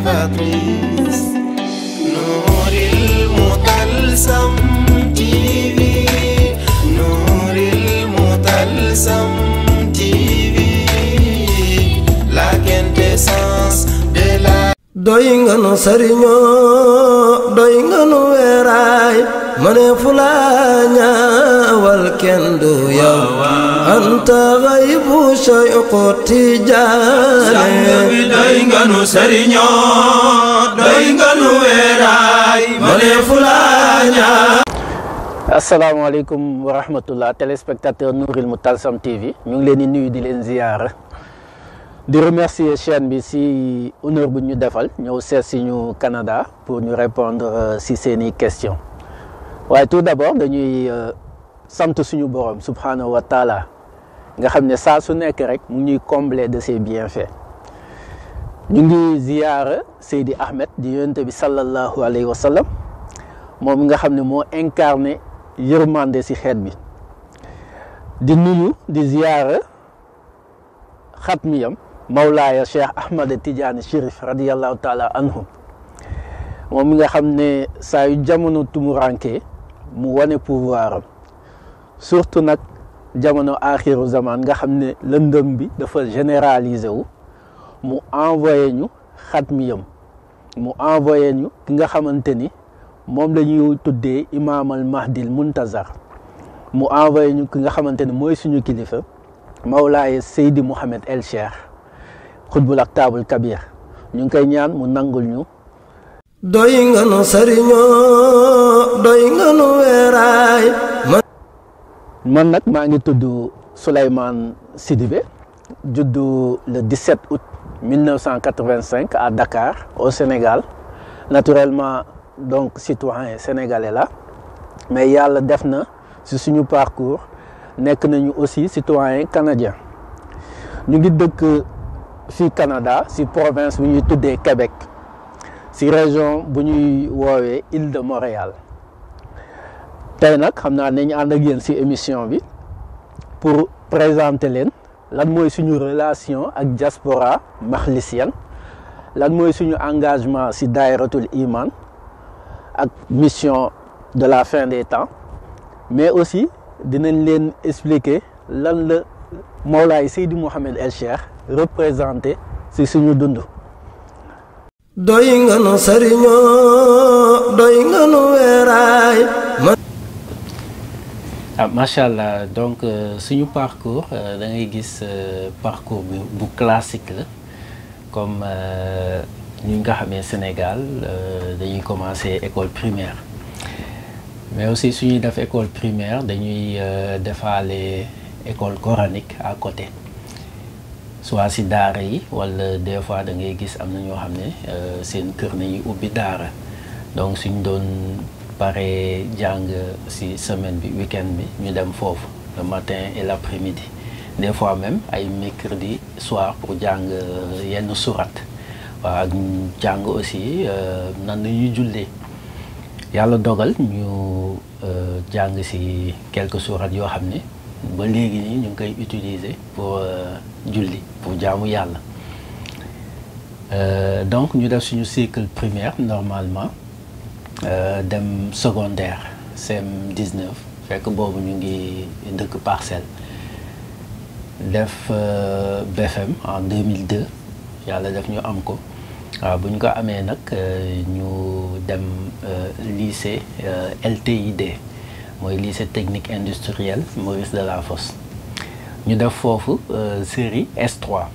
salvatrice. Nouril Mutalsam TV, Nouril Mutalsam TV, la quintessence de la. Doy nga nu sëriñoo doy nga nu weeraay mane fula ñaawal kenn du yow anta ghaybu Shaykhu Tijaane bi doy nga nu sëriñoo doy nga nu weeraay mane fula ñaaw. Asalaamaaleykum wa rahmatullah téléspectateur Nouril Mutalsam TV ñu ngi leen di nuyu di leen ziyaara di remercier chaîne bi si honneur bu ñu defal ñëw seet si ñu Canada pour ñu répondre si seeni questions waaye tout d'abord dañuy sant suñu borom subhanahu wa taala nga xam ne saa su nekk rek mu ñuy combler de ses bienfaits ñu ngi ziyaara Seydi Ahmed di yonent bi sallallahu alayhi wa sallam moom nga xam ne moo incarné yërmande si xeet bi di nuyu di ziyaara xatmiyam Mawlaaya Cheikh Ahmad Tidiane Chérif radiyallahu taala anhu moom mi nga xam ne saa yu jamono tumuranke mu wane pouvoir am surtout nag jamono axiru zaman nga xam ne lëndëm bi dafa généraliser wu mu envoyé ñu xatmiyam mu envoyé ñu ki nga xamante ni moom la ñuy tuddee imaam al mahdil muntazar mu envoyé ñu ki nga xamante ni mooy suñu kilifa Mawlaaya Seydi Mouhamed El Cheikh xutbul aktaabul kabir ñu ngi koy ñaan mu nangul ñu. doy nga nu sëriñoo doy nga nu weeraay. man nag maa ngi tudd Souleymane Sidibé juddu le 17 août 1985 à Dakar au Sénégal naturellement donc citoyen sénégalais la mais yàlla def na si suñu parcours nekk nañu aussi citoyen canadien ñu ngi dëkk fii Canada si province bu ñuy tuddee Québec si région bu ñuy woowee île de Montréal tey nag xam naa nañu ànd ak yéen si émission bi pour présenter leen lan mooy suñu relation ak diaspora maxlisienne lan mooy suñu engagement si daayratul iman ak mission de la fin des temps mais aussi dinañ leen expliquer lan la Mawlaay Seydi Mouhamed El Cheikh représenté si suñu dund. doy nga nu sëriñoo doy nga nu weeraay. macha allah donc suñu parcours da ngay gis parcours bu classique la comme ñu nga xamee Sénégal dañuy commencer école primaire mais aussi suñuy def école primaire dañuy defaale école coranique à côté. soit si daara yi wala des fois da ngay gis am na ñoo xam ne seen kër nañuy ubbi daara donc suñ doon pare jàng si semaine bi week-end bi ñu dem foofu le matin et l'après-midi des fois même ay mercredi soir pour jàng yenn surat waaw ak jàng aussi nan la ñuy jullee yàlla dogal ñu jàng si quelques surat yoo xam ne ba léegi nii ñu ngi koy utiliser pour julli pour jaamu yàlla donc ñu def suñu cycle primaire normalement dem secondaire CM 19 fekk boobu ñu ngi dëkk Parcelles def BFM en 2002 yàlla def ñu am ko waaw bu ñu ko amee nag ñu dem lycée LTID mooy lycée technique industriel Maurice Delafosse ñu def foofu série S3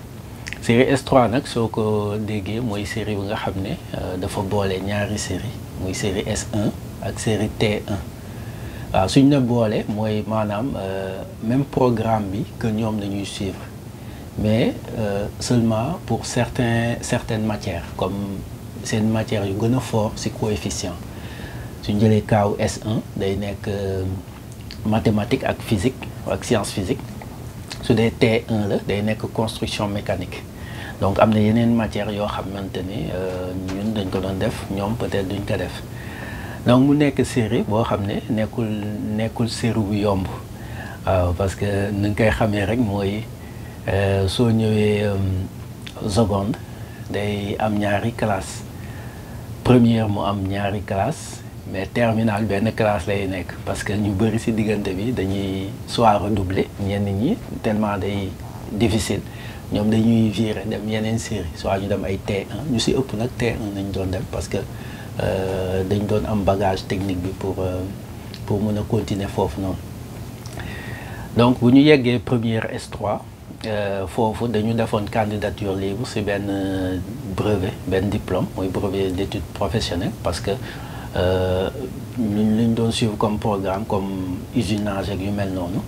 série S3 nag soo ko déggee mooy série bi nga xam ne dafa boole ñaari série muy série S1 ak série T1 waaw suñ ne boole mooy maanaam même programme bi que ñoom dañuy suivre mais seulement pour certaines matières comme seen matières yu gën a fort ci coefficient suñ jëlee kaaw S1 day nekk mathématique ak physique ak science physique su dee T1 la day nekk construction mécanique donc am na yeneen matières yoo xamante ni ñun dañ ko doon def ñoom peut-être duñ ko def donc mu nekk série boo xam ne nekkul série bu yomb waaw parce que ni nga koy xamee rek mooy soo ñëwee seconde day am ñaari classe première mu am ñaari classe mais terminale benn classe lay nekk parce que ñu bëri ci diggante bi dañuy soit redoubler ñenn ñi tellement day difficile ñoom dañuy virer dem yeneen série soit ñu dem ay T1 ñu ci ëpp nag T1 nañ doon dem parce que dañ doon am bagage technique bi pour mën a continuer foofu noonu donc bu ñu yeggee première S3 foofu dañu defoon candidature libre ci benn brevet benn diplôme mooy brevet d'études professionnelles parce que luñ doon suivre comme programme comme usinage ak yu mel noonu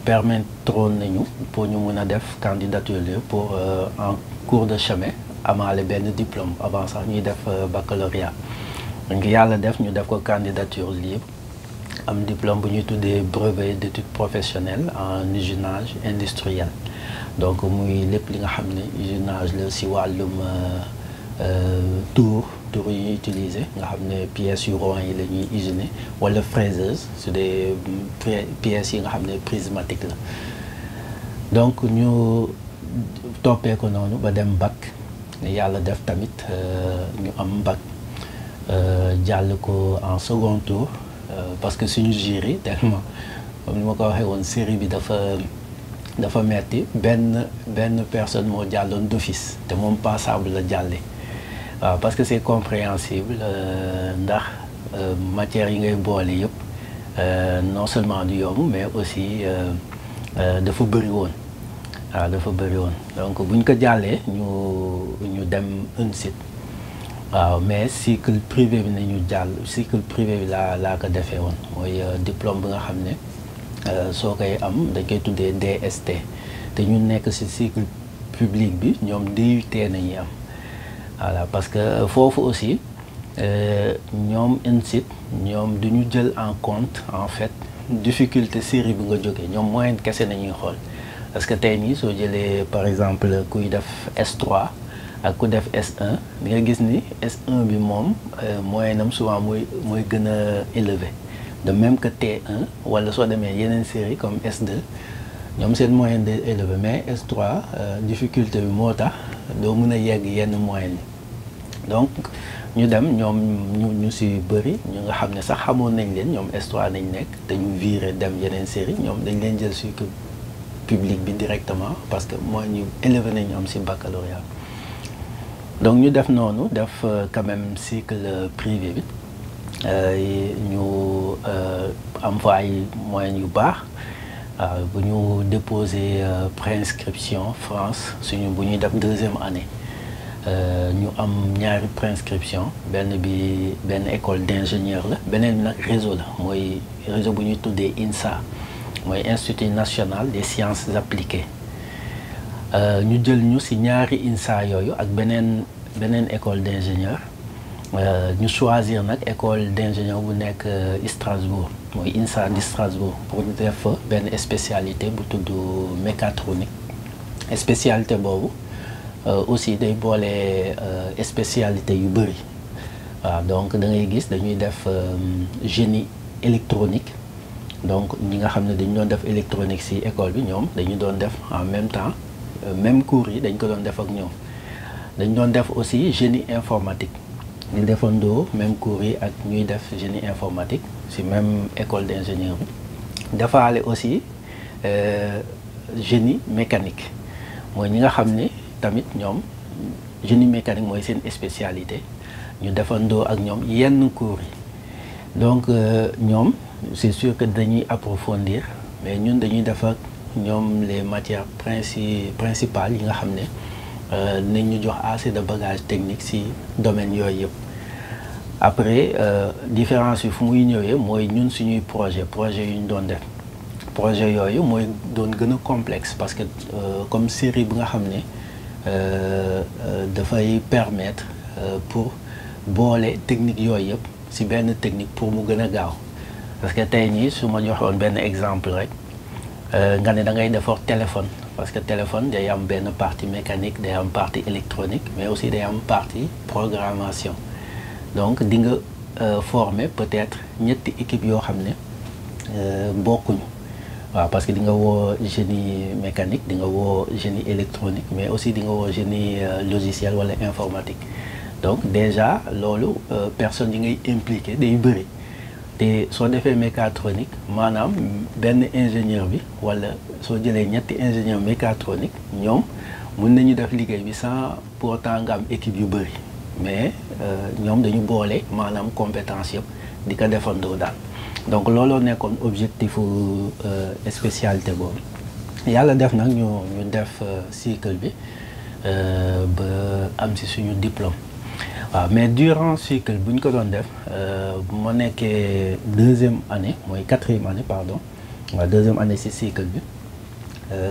permettre nañu pour ñu mën a def candidature libre pour en cours de chemin amaale benn diplôme avant sax ñuy def baccalauréat donc yàlla def ñu def ko candidature libre am diplôme bu ñuy tuddee brevet d'études professionnelles en usinage industriel donc muy lépp li nga xam ne usinage la ci wàllum tour yi ñuy utiliser nga xam ne pièces yu rond yi la ñuy usiner wala fraiseuse su dee pièces yi nga xam ne prismatique la donc ñu toppee ko noonu ba dem bac yàlla def tamit ñu am bac jàll ko en second tour parce que suñu jury tellement comme ni ma ko waxee woon série bi dafa metti benn personne moo jàlloon d'office te moom passable la jàlle waaw parce que c'est compréhensible ndax matière yi ngay boole yëpp non seulement du yomb mais aussi dafa bëri woon waaw dafa bëri woon donc buñ ko jàllee ñu dem UNSID waaw mais cycle privé bi nañu jàll cycle privé bi laa ko defee woon mooy diplôme bi nga xam ne soo koy am dañ koy tuddee DST te ñu nekk ci cycle public bi ñoom DUT nañuy am voilà parce que foofu aussi ñoom UNSID ñoom duñu jël en compte en fait difficulté série bi nga jógee ñoom moyenne kese nañuy xool parce que tey nii soo jëlee par exemple kuy def S3 ak ku def S1 di nga gis ni S1 bi moom moyenne am souvent mooy gën a élevé de même que T1 wala soo demee yeneen série comme S2 ñoom seen moyenne de élevé mais S3 difficulté bi moo tax doo mën a yegg yenn moyenne yi donc ñu dem ñoom ñu ci bëri ñu nga xam ne sax xamoon nañ leen ñoom S3 nañ nekk te ñu viré dem yeneen série ñoom dañ leen jël cycle public bi directement parce que mooy ñu élevé nañu am ci baccalauréat donc ñu def noonu def quand même cycle privé bi ñu am fa ay moyens yu baax waaw bu ñu déposer préinscription France suñu bu ñuy def deuxième année ñu am ñaari préinscription benn école d'ingénieur la beneen bi nag réseau la mooy réseau bu ñuy tuddee INSA mooy Institut national des sciences appliquées ñu jël ñu ci ñaari INSA yooyu ak beneen école d'ingénieur ñu choisir nag école d'ingénieur bu nekk Strasbourg mooy INSA di Strasbourg pour ñu def fa benn spécialité bu tudd mécatronique spécialité boobu aussi day boole spécialité yu bëri waaw donc da ngay gis dañuy def génie électronique donc ñi nga xam ne dañu doon def électronique ci école bi ñoom dañu doon def en même temps même cours yi dañ ko doon def ak ñoom dañ doon def aussi génie informatique ñu defandoo même cours yi ak ñuy def génie informatique ci même école d'ingénieur bi defaale aussi génie mécanique mooy ñi nga xam ne tamit ñoom génie mécanique mooy seen spécialité ñu defandoo ak ñoom yenn cours yi donc ñoom c'est sûr que dañuy approfondir mais ñun dañuy def ak ñoom les matières principales yi nga xam ne nañ ñu jox assez de bagage technique ci domaine yooyu yëpp après différence bi fu muy ñëwee mooy ñun suñuy projet yu ñu doon def projet yooyu mooy doon gën a complexe parce que comme série bi nga xam ne dafay permettre pour boole technique yooyu yëpp ci benn technique pour mu gën a gaaw parce que tey nii su ma joxoon benn exemple rek nga ne da ngay defar téléphone parce que téléphone day am benn partie mécanique day am partie électronique mais aussi day am partie programmation donc di nga former peut-être ñetti équipe yoo xam ne bokkuñu waaw parce que di nga woo génie mécanique di nga woo génie électronique mais aussi di nga woo génie logiciel wala informatique donc déjà loolu personnes yi ngay impliqué day bëri te soo defee mécatronique maanaam benn ingénieur bi wala soo jëlee ñetti ingénieur mécatronique ñoom mën nañu def liggéey bi sans pour autant nga am équipe yu bëri mais ñoom dañu boole maanaam compétence yëpp di ko defandoo daal donc looloo nekkoon objectifu spécialité boobu yàlla def nag ñu def cycle bi ba am ci suñu diplôme waaw mais durant cycle bu ñu ko doon def bu ma nekkee deuxième année mooy quatrième année pardon waaw deuxième année ci cycle bi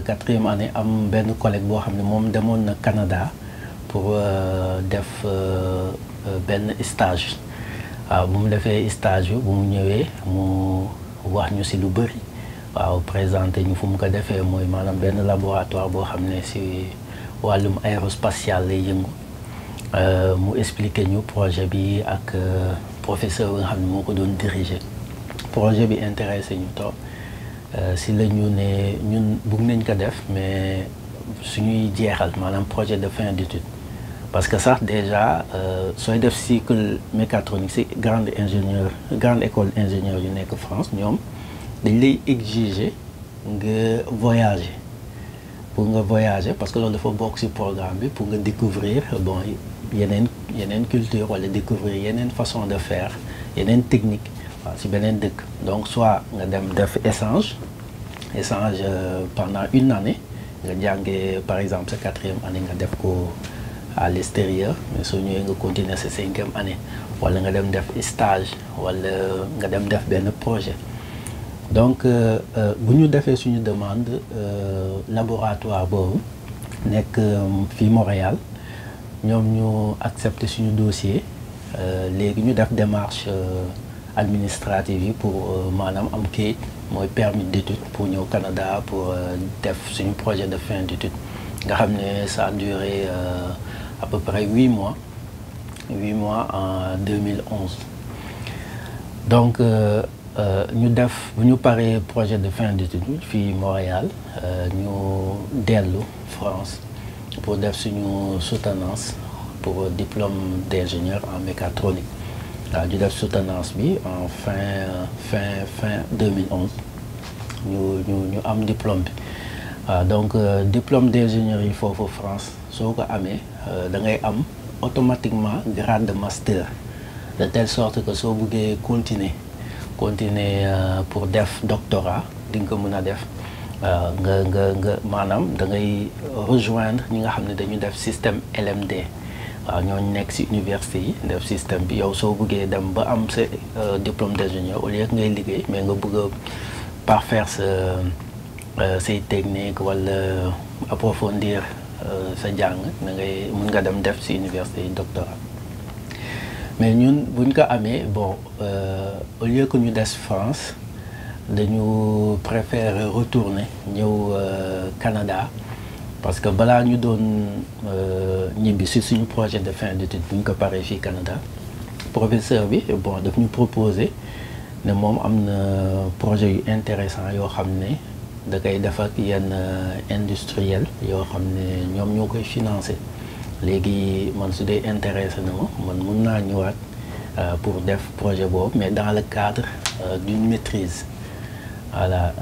quatrième année am benn collègue boo xam ne moom demoon na Canada pour def benn stage waaw bu mu defee stage bu mu ñëwee mu wax ñu ci lu bëri waaw présenté ñu fu mu ko defee mooy maanaam benn laboratoire boo xam ne ci wàllum aérospatial lay yëngu mu expliqué ñu projet bi ak professeur bi nga xam ne moo ko doon diriger projet bi intéressé ñu trop ci la ñu ne ñun bëgg nañ ko def mais suñuy jeexal maanaam projet de fin d'études parce que sax déjà sooy def cycle mécatronique ci grande école ingénieur yu nekk France ñoom dañ lay exiger nga voyager pour nga voyager parce que loolu dafa bokk ci programme bi pour nga découvrir bon yeneen culture wala découvrir yeneen façon de faire yeneen technique waaw ci beneen dëkk donc soit nga dem def échange pendant une année nga jàngee par exemple sa quatrième année nga def ko à l'extérieur mais soo ñëwee nga continuer sa cinquième année wala nga dem def stage wala nga dem def benn projet donc bu ñu defee suñu demande laboratoire boobu nekk fii Montréal ñoom ñu accepté suñu dossier léegi ñu def démarche administrative yi pour maanaam am kayit mooy permis d'études pour ñëw Canada pour def suñu projet de fin d'études nga xam ne ça a duré à peu près 8 mois en 2011 donc ñu def bu ñu paree projet de fin d'études fii Montréal ñu dellu France pour def suñu soutenance pour diplôme d'ingénieur en mécatronique waaw ñu def soutenance bi en fin 2011 ñu am diplôme bi waaw donc diplôme d'ingénieur yi foofu France soo ko amee da ngay am automatiquement grade de master de telle sorte que soo buggee continuer pour def doctorat di nga ko mën a def nga maanaam da ngay rejoindre ñi nga xam ne dañu def système LMD waaw ñooñu nekk ci université yi def système bi yow soo bëggee dem ba am sa diplôme d'ingénieur au lieu que ngay liggéey mais nga bëgg a parfaire say technique wala approfondir sa jàng da ngay mën nga dem def ci université yi doctorat mais ñun buñ ko amee bon au lieu que ñu des France dañu préférer retourner ñëw Canada parce que balaa ñu doon ñibbi ci suñu projet de fin d'études bu ñu ko paree fii Canada professeur bi bon daf ñu proposer ne moom am na projet yu intéressant yoo xam ne da koy def ak yenn industriel yoo xam ne ñoom ñoo koy financer léegi man su dee intéressé na ma man mun naa ñëwaat pour def projet boobu mais dans le cadre d'une maîtrise voilà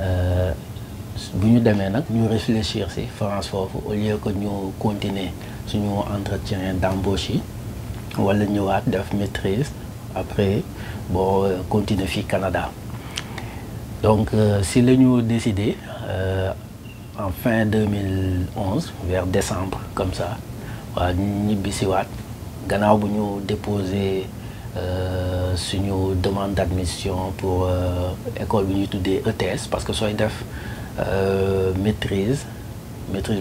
bu ñu demee nag ñu réfléchir ci France foofu au lieu que ñu continuer suñu entretien d'embauche yi wala ñëwaat def maîtrise après bon continuer fii Canada donc si la ñu décidé en fin 2011 vers décembre comme ça waaw ñibbi si waat gannaaw bu ñu déposé suñu demande d'admission pour école bi ñuy tuddee ETS parce que sooy def maîtrise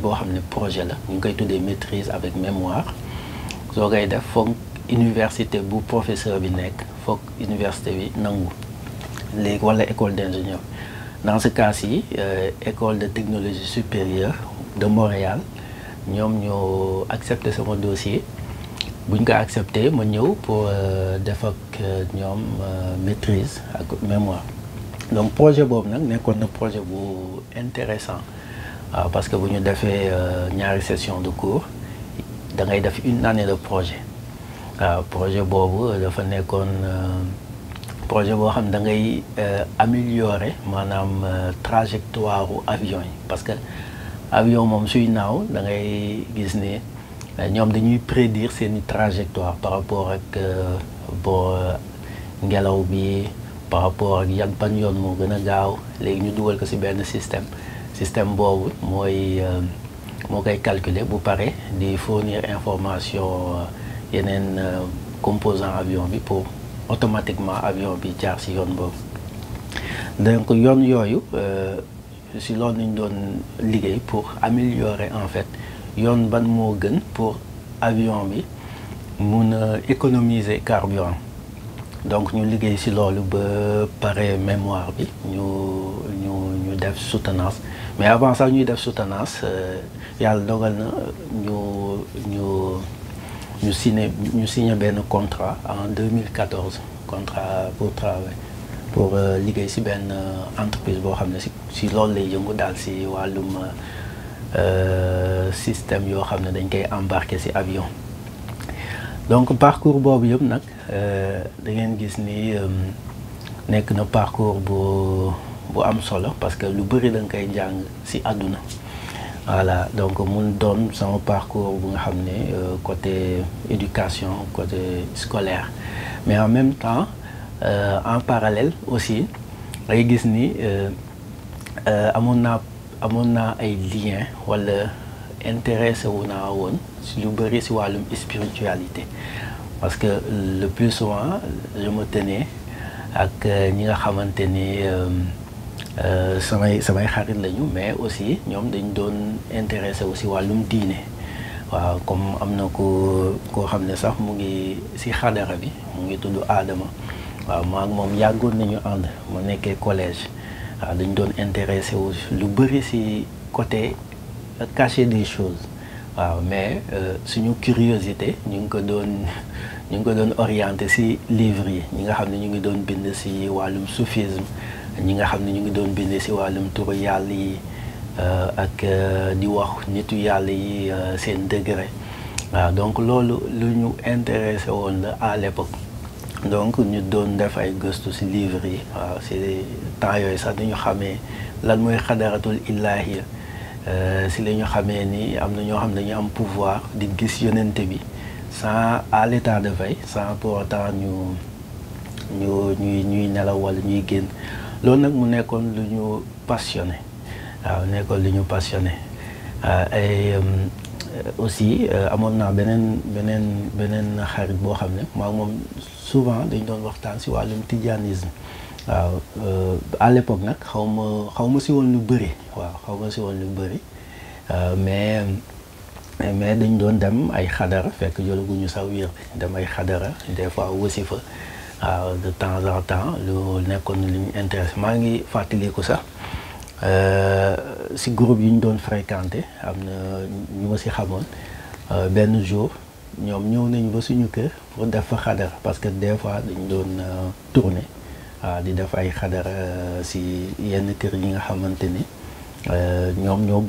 boo xam ne projet la ñu ngi koy tuddee maîtrise avec mémoire soo koy def foog université bu professeur bi nekk foog université bi nangu léegi wala école d'ingénieur dans ce cas-ci école de technologie supérieure de Montréal ñoom ñoo accepté sama dossier buñ ko accepté ma ñëw pour def ak ñoom maîtrise ak mémoire donc projet boobu nag nekkoon na projet bu intéressant waaw parce que bu ñu defee ñaari session de cours da ngay def une année de projet waaw projet boobu dafa nekkoon projet boo xam da ngay améliorer maanaam trajectoire u avion yi parce que avion moom suy naaw da ngay gis ne ñoom dañuy prédire seeni trajectoire par rapport ak ngelaw bi par rapport ak yan ban yoon moo gën a gaaw léegi ñu dugal ko ci benn système boobu moo koy calculer bu pare di fournir information yeneen composant avion bi pour automatiquement avion bi jaar ci yoon boobu donc yoon yooyu ci loolu nañ doon liggéey pour améliorer en fait yoon ban moo gën pour avion bi mun a économiser carburant donc ñu liggéey ci loolu ba pare mémoire bi ñu def soutenance mais avant ça ñuy def soutenance yàlla dogal na ñu signé benn contrat en 2014 contrat pour travail pour liggéey ci benn entreprise boo xam ne ci loolu lay yëngu daal ci wàllum système yoo xam ne dañ koy embarquer ci avion donc parcours boobu yëpp nag da ngeen gis ni nekk na parcours bu am solo parce que lu bëri da nga koy jàng ci àdduna voilà donc mun doon sama parcours bu nga xam ne côté éducation côté scolaire mais en même temps en parallèle aussi ngay gis ni amoon naa ay liens wala intéressé wu naa woon ci lu bëri ci wàllum spiritualité parce que le plus souvent je me tenais ak ñi nga xamante ni samay xarit lañu mais aussi ñoom dañ doon intéressé wu ci wàllum diine waaw comme am na koo xam ne sax mu ngi ci xadara bi mu ngi tudd Adama waaw maa ak moom yàggoon nañu ànd mu nekkee collège waaw dañ doon intéressé wu lu bëri ci côté cacher des choses waaw mais suñu curiosité ñu ngi ko doon orienté ci livres yi ñi nga xam ne ñu ngi doon bind ci wàllum soufisme ñi nga xam ne ñu ngi doon bind ci wàllum turu yàlla yi ak di wax nitu yàlla yi seen degré waaw donc loolu lu ñu intéressé woon la à l'époque donc ñu doon def ay gëstu ci livres yi waaw ci temps yooyu sax dañu xamee lan mooy xadaratul illaahiya ci la ñu xamee ni am na ñoo xam ne dañu am pouvoir di gis yonente bi sans à l'état de veille sans pour autant ñuy nelaw wala ñuy génn loolu nag mu nekkoon lu ñu passionné waaw nekkoon lu ñu passionné et aussi amoon naa beneen xarit boo xam ne maa moom souvent dañ doon waxtaan ci wàllum tijanisme waaw à l'époque nag xaw ma ci woon lu bëri waaw xaw ma ci woon lu bëri mais dañ doon dem ay xadara fekk jëlaguñu sax wér dem ay xadara des fois wasi fa waaw de temps en temps lu nekkoon lu ñu intéressé maa ngi fàttaliku sax ci groupe yi ñu doon fréquenté am na ñu ma ci xamoon benn jour ñoom ñëw nañu ba suñu kër pour def fa xadara parce que des fois dañ doon tourner waaw di def ay xadara ci yenn kër yi nga xamante ni ñoom ñoo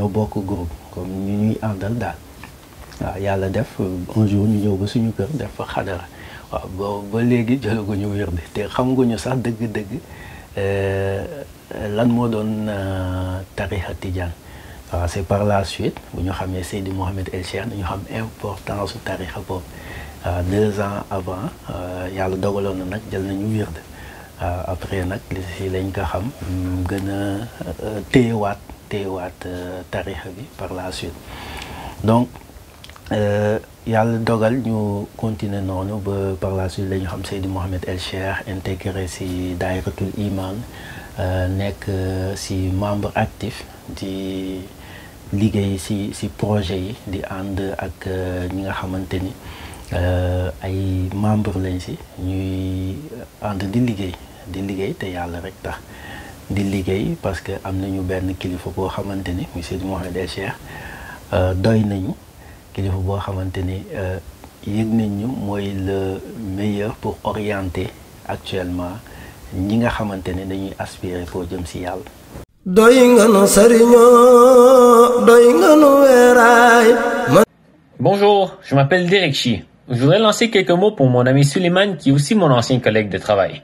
bokk groupe comme ñu ñuy àndal daal waaw yàlla def un jour ñu ñëw ba suñu kër def fa xadara waaw ba léegi jëlaguñu wér de te xamaguñu sax dëgg-dëgg lan moo doon tarixa tijaan waaw c'est par la suite bu ñu xamee Seydi Mouhamed El Cheikh dañu xam importance su tarixa boobu 2 ans avant yàlla dogaloon na nag jël nañu wér de après nag li si lañ ko xam gën a téyewaat tarixa bi par la suite donc yàlla dogal ñu continuer noonu ba par la suite la ñu xam Seydi Mouhamed El Cheikh intégré ci Daïratul Iman nekk ci membre actif di liggéey ci projet yi di ànd ak ñi nga xamante ni ay membre lañ ci ñuy ànd di liggéey te yàlla rek tax di liggéey parce que am nañu benn kilifa boo xamante ni muy Seydi Mouhamed El Cheikh doy nañu kilifa boo xamante ni yëg nañ ñu mooy le meilleur pour orienter actuellement ñi nga xamante ne dañuy aspirer pour jëm ci yàlla. doy nga nu sëriñoo doy nga nu weeraay. Bonjour, je m'appelle Derek Chi. Je voudrais lancer quelques mots pour mon ami Suleiman, qui est aussi mon ancien collègue de travail.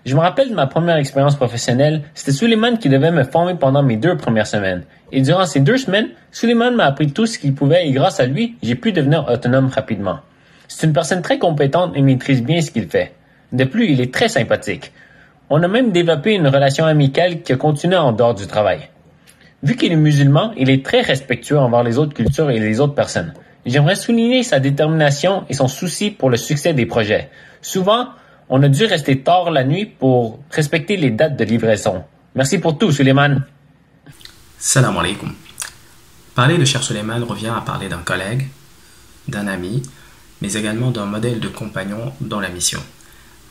Je me rappelle de ma première expérience professionnelle, c'était Suleiman qui devait me former pendant mes 2 premières semaines. Et durant ces 2 semaines, Suleiman m'a appris tout ce qu'il pouvait et grâce à lui, j'ai pu devenir autonome rapidement. C'est une personne très compétente et maîtrise bien ce qu'il fait. De plus, il est très sympathique. On a même développé une relation amicale qui a continué en dehors du travail. Vu qu'il est musulman, il est très respectueux envers les autres cultures et les autres personnes. J'aimerais souligner sa détermination et son souci pour le succès des projets. Souvent, on a dû rester tard la nuit pour respecter les dates de livraison. Merci pour tout, Suleiman. Salam alaikum. Parler de Cheikh Suleiman revient à parler d'un collègue, d'un ami, mais également d'un modèle de compagnon dans la mission.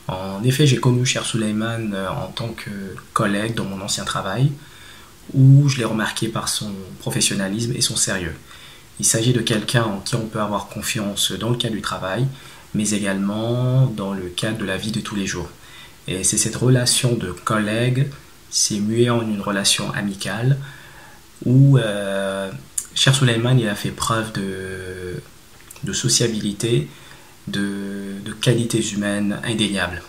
En effet, j'ai connu Cheikh Suleiman en tant que collègue dans mon ancien travail, où je l'ai remarqué par son professionnalisme et son sérieux. Il s'agit de quelqu'un en qui on peut avoir confiance dans le cadre du travail, mais également dans le cadre de la vie de tous les jours. Et c'est cette relation de collègue s'est muée en une relation amicale où Cheikh Suleiman il a fait preuve de sociabilité, de qualités humaines indéniables.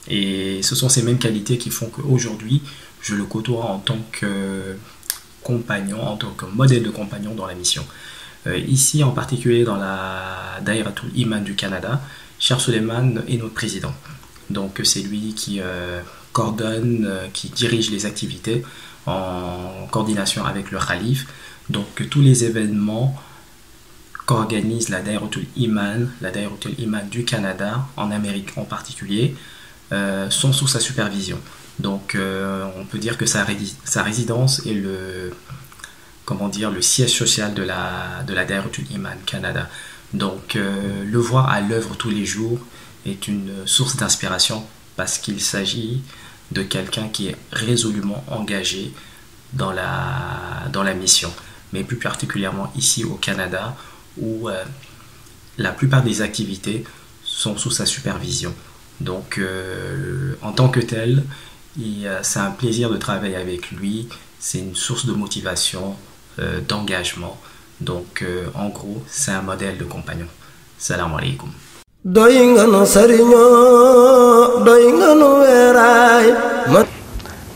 Et ce sont ces mêmes qualités qui font qu'aujourd'hui, je le côtoie en tant que compagnon, en tant que modèle de compagnon dans la mission. Ici, en particulier dans la Daïratul Iman du Canada, Cheikh Suleiman est notre président. Donc c'est lui qui coordonne, qui dirige les activités en coordination avec le Khalif. Donc tous les événements qu'organise la Daïratul Iman du Canada, en Amérique en particulier, sont sous sa supervision. Donc on peut dire que sa résidence est le siège social de la Daïratul Iman Canada. Donc le voir à l'œuvre tous les jours est une source d'inspiration parce qu'il s'agit de quelqu'un qui est résolument engagé dans la mission, mais plus particulièrement ici au Canada où la plupart des activités sont sous sa supervision. Donc en tant que tel, c'est un plaisir de travailler avec lui, c'est une source de motivation, d'engagement. Donc en gros, c'est un modèle de compagnon. Salam alaikum.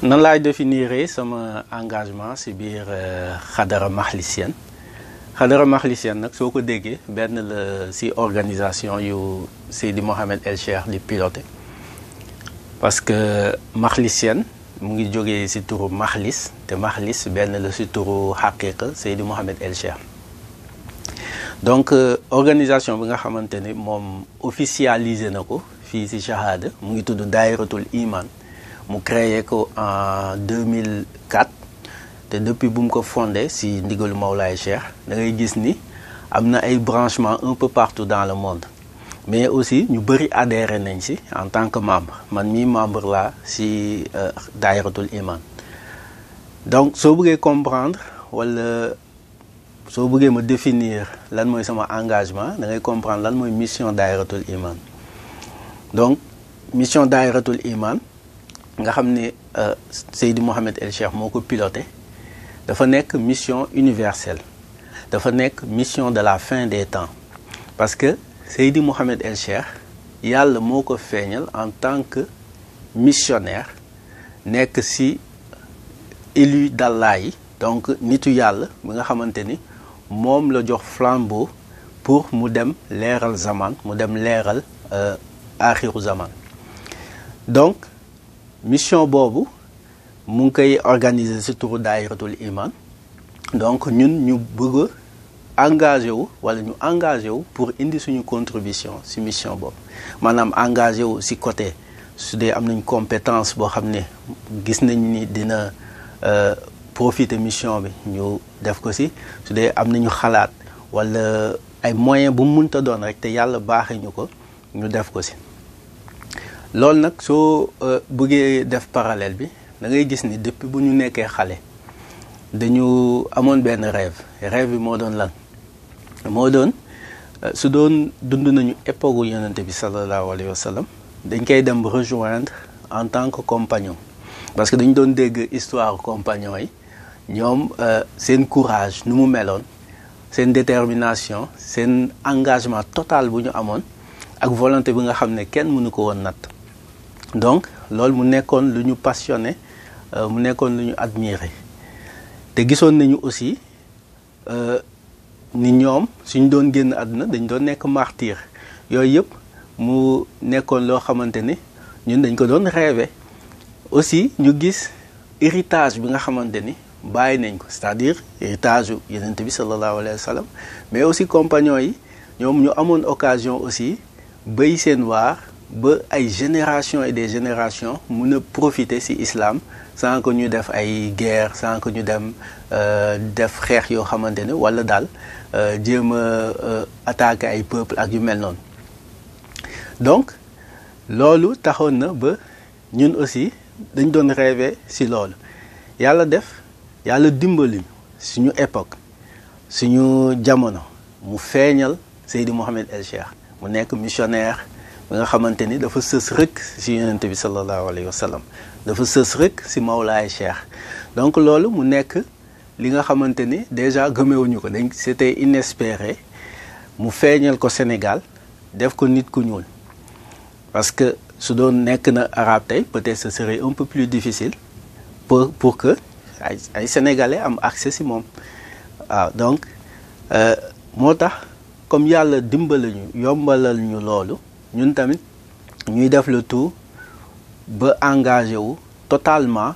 nan laay définir sama engagement ci biir xadara Mahlisienne. xadara Mahlisienne nag soo ko déggee benn la ci organisation yu Seydi Mohamed El Cheikh di piloté parce que Mahlisienne mu ngi jógee ci turu Mahlis te Mahlis benn la ci turu xaqiqa Seydi Mohamed El Cheikh. Donc organisation bi nga xamante ni moom officialisé na ko fii ci Shahada mu ngi tudd Daïratul Iman mu créé ko en 2004 te depuis bu mu ko fondé ci ndigalu Mawlaay Cheikh da ngay gis ni am na ay branchements un peu partout dans le monde mais aussi ñu bëri adhéré nañ ci en tant que membre man mii membre laa ci Daïratul Iman. Donc soo bëggee comprendre wala soo bëggee ma définir lan mooy sama engagement da ngay comprendre lan mooy mission Daïratul Iman. Donc mission Daïratul Iman nga xam ne Seydi Mohamed El Cheikh moo ko piloté dafa nekk mission universelle dafa nekk mission de la fin des temps parce que Seydi Mohamed El Cheikh yàlla moo ko feeñal en tant que missionnaire nekk ci élu d'Allah yi donc nitu yàlla bi nga xamante ni moom la jox flambeau pour mu dem leeral zaman mu dem leeral axiru zaman. Donc mission boobu mu ngi koy organiser ci turu Daïratul Iman donc ñun ñu bëgg a engagé wu wala ñu engagé wu pour indi suñu contribution ci mission boobu maanaam engagé wu ci côté su dee am nañ compétence boo xam ne gis nañ ni dina profiter mission bi ñu def ko ci su dee am nañu xalaat wala ay moyens bu mu mënta doon rek te yàlla baaxee ñu ko ñu def ko ci. loolu nag soo bëggee def parallèle bi da ngay gis ni depuis bu ñu nekkee xale dañu amoon benn rêve bi moo doon lan moo doon su doon dund nañu époque yonente bi sallallahu alayhi wa sallam dañ koy dem rejoindre en tant que compagnon parce que dañu doon dégg histoire compagnon yi ñoom seen courage nu mu meloon seen détermination seen engagement total bu ñu amoon ak volonté bi nga xam ne kenn mënu ko woon natt donc loolu mu nekkoon lu ñu passionné mu nekkoon lu ñu admiré te gisoon nañu aussi ni ñoom suñ doon génn àdduna dañ doon nekk martyr yooyu yëpp mu nekkoon loo xamante ni ñun dañ ko doon rêvé aussi ñu gis héritage bi nga xamante ni bàyyi nañ ko c'est-à-dire héritage yu Yonent bi sallallahu alayhi wa sallam mais aussi compagnons yi ñoom ñu amoon occasion aussi béy seen waar ba ay génération et des générations mun a profiter ci islam sans que ñu def ay guerre sans que ñu dem def xeex yoo xamante ne wala daal jéem a attaquer ay peuple ak yu mel noonu donc loolu taxoon na ba ñun aussi dañ doon rêver ci loolu yàlla dimbali suñu époque suñu jamono mu feeñal Seydi Mouhamed El Cheikh mu nekk missionnaire bi nga xamante ni dafa sës rëkk ci Yonent bi sallallahu alayhi wa sallam dafa sës rëkk ci Mawlaay Cheikh donc loolu mu nekk li nga xamante ni déjà gëmewuñu ko dañ c'était inespéré mu feeñal ko Sénégal def ko nit ku ñuul parce que su doon nekk na arabe tey peut-être ce serait un peu plus difficile pour que ay sénégalais am accès ci moom waaw donc moo tax comme yàlla dimbali ñu yombalal ñu loolu ñun tamit ñuy def le tout ba engagé wu totalement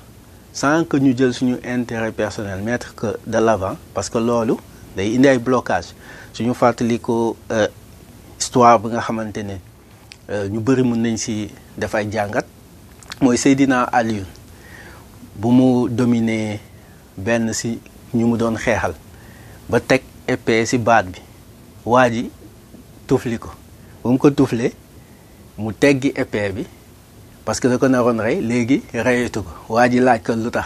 sans que ñu jël suñu intérêt personnel mettre que de l'avant parce que loolu day indi ay blocage suñu fàttali ko histoire bi nga xamante ne ñu bëri mën nañ ci def ay jàngat mooy Seydina Aliou bu mu dominer benn ci ñu mu doon xeexal ba teg épée ci baat bi waa ji tufli ko ba mu ko tuflee mu teggi épée bi parce que da ko naroon rey léegi reyetu ko waa ji laaj ko lu tax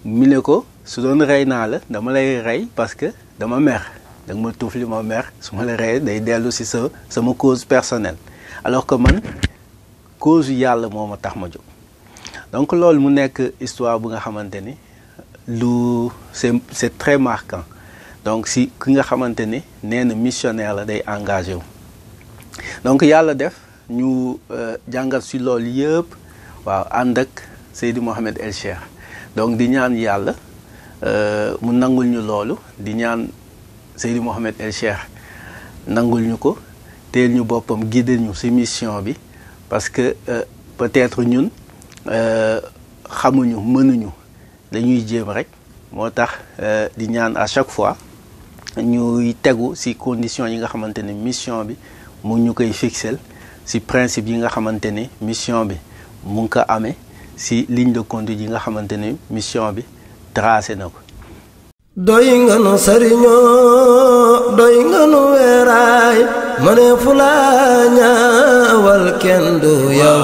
mu ne ko su doon rey naa la dama lay rey parce que dama mer da nga ma tufli ma mer su ma la reyee day dellu ci sama cause personnelle alors que man cause yàlla moo ma tax ma jóg donc loolu mu nekk histoire bu nga xamante ni c'est très marquant donc si ki nga xamante ni nee na missionnaire la day engagé wu donc yàlla def ñu jàngat ci loolu yëpp waaw ànd ak Seydi Mouhamed El Cheikh donc di ñaan yàlla mu nangul ñu loolu di ñaan Seydi Mouhamed El Cheikh nangul ñu ko teel ñu boppam guider ñu ci mission bi parce que peut-être ñun xamuñu mënuñu dañuy jéem rek moo tax di ñaan à chaque fois ñuy tegu ci conditions yi nga xamante ne mission bi mu ñu koy fixel ci principe yi nga xamante ne mission bi mu ngi ko amee ci ligne de conduite yi nga xamante ne mission bi tracé na ko. doy nga nu sëriñoo doy nga nu weeraay mane fulaa ñaawal kenn du yow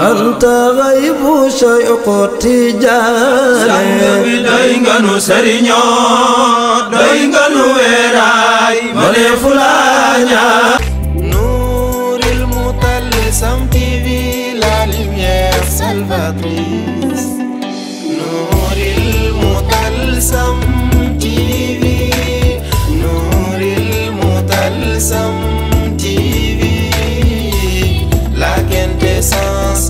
anta ghaybu shayqu tijaane bi doy nga nu sëriñoo doy nga nu weeraay mane fulaa ñaawal Nouril Moutalissam TV la lumière salvatrice Nouril Moutalissam Sam TV, la quintessence